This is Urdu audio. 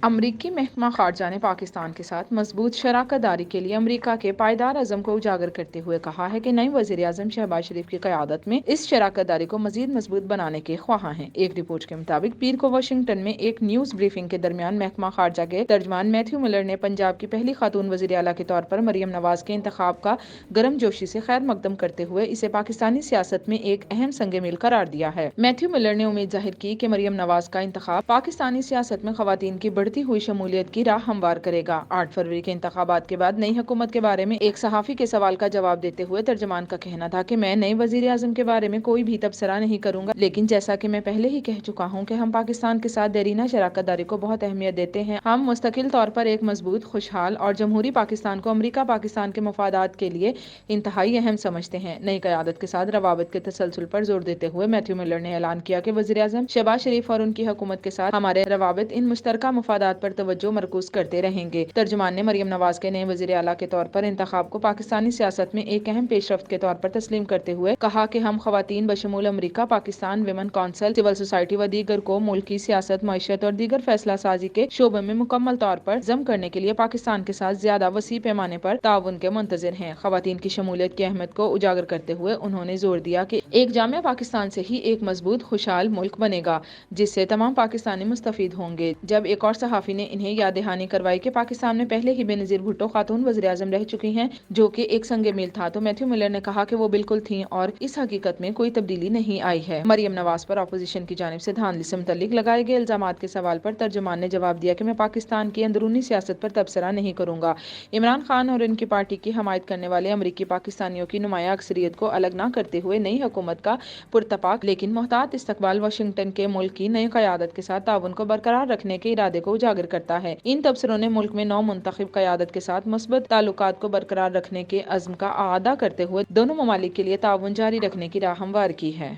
امریکی محکمہ خارجہ نے پاکستان کے ساتھ مضبوط شراکت داری کے لیے امریکہ کے پائیدار عزم کو اجاگر کرتے ہوئے کہا ہے کہ نئے وزیر اعظم شہباز شریف کی قیادت میں اس شراکت داری کو مزید مضبوط بنانے کے خواہاں ہیں۔ ایک رپورٹ کے مطابق پیر کو واشنگٹن میں ایک نیوز بریفنگ کے درمیان محکمہ خارجہ کے ترجمان میتھیو ملر نے پنجاب کی پہلی خاتون وزیر اعلیٰ کے طور پر مریم نواز کے انتخاب کا گرم جوشی سے خیر مقدم کرتے ہوئے اسے پاکستانی سیاست میں ایک اہم سنگ میل قرار دیا ہے۔ میتھیو ملر نے امید ظاہر کی کہ مریم نواز کا انتخاب پاکستانی سیاست میں خواتین کی بڑھتی ہوئی شمولیت کی راہ ہموار کرے گا۔ 8 فروری کے انتخابات کے بعد نئی حکومت کے بارے میں ایک صحافی کے سوال کا جواب دیتے ہوئے ترجمان کا کہنا تھا کہ میں نئے وزیر اعظم کے بارے میں کوئی بھی تبصرہ نہیں کروں گا، لیکن جیسا کہ میں پہلے ہی کہہ چکا ہوں کہ ہم پاکستان کے ساتھ دیرینہ شراکت داری کو بہت اہمیت دیتے ہیں۔ ہم مستقل طور پر ایک مضبوط، خوشحال اور جمہوری پاکستان کو امریکہ پاکستان کے مفادات کے لیے انتہائی اہم سمجھتے ہیں۔ نئی قیادت کے ساتھ روابط کے تسلسل پر زور دیتے ہوئے میتھیو ملر نے اعلان کیا کہ وزیر اعظم شہباز شریف اور ان کی حکومت کے ساتھ ہمارے روابط ان مشترکہ مفادات پر توجہ مرکوز کرتے رہیں گے۔ ترجمان نے مریم نواز کے نئے وزیر اعلیٰ کے طور پر انتخاب کو پاکستانی سیاست میں ایک اہم پیش رفت کے طور پر تسلیم کرتے ہوئے کہا کہ ہم خواتین بشمول امریکہ، Pakistan women council, civil society و دیگر کو ملکی سیاست، معیشت اور دیگر فیصلہ سازی کے شعبوں میں مکمل طور پر ضم کرنے کے لیے پاکستان کے ساتھ زیادہ وسیع پیمانے پر تعاون کے منتظر ہیں۔ خواتین کی شمولیت کی اہمیت کو اجاگر کرتے ہوئے انہوں نے زور دیا کہ ایک جامع پاکستان سے ہی ایک مضبوط، خوشحال ملک بنے گا جس سے تمام پاکستانی مستفید ہوں گے۔ جب ایک اور صحافی نے انہیں یاد دہانی کروائی کہ پاکستان میں پہلے ہی بے نظیر بھٹو خاتون وزیر اعظم رہ چکی ہیں جو کہ ایک سنگ میل تھا، تو میتھیو ملر نے کہا کہ وہ بالکل تھیں اور اس حقیقت میں کوئی تبدیلی نہیں آئی ہے۔ مریم نواز پر اپوزیشن کی جانب سے دھاندلی سے متعلق لگائے گئے الزامات کے سوال پر ترجمان نے جواب دیا کہ میں پاکستان کی اندرونی سیاست پر تبصرہ نہیں کروں گا۔ عمران خان اور ان کی پارٹی کی حمایت کرنے والے امریکی پاکستانیوں کی نمایاں اکثریت کو الگ نہ کرتے ہوئے نئی حکومت کا پراتفاق لیکن محتاط استقبال واشنگٹن کے ملک کی نئی قیادت کے ساتھ تعاون کو برقرار رکھنے کے ارادے کو اجاگر کرتا ہے۔ ان تبصروں نے ملک میں نو منتخب قیادت کے ساتھ مثبت تعلقات کو برقرار رکھنے کے عزم کا اعادہ کرتے ہوئے دونوں ممالک کے لیے تعاون جاری رکھنے کی راہ ہموار کی ہے۔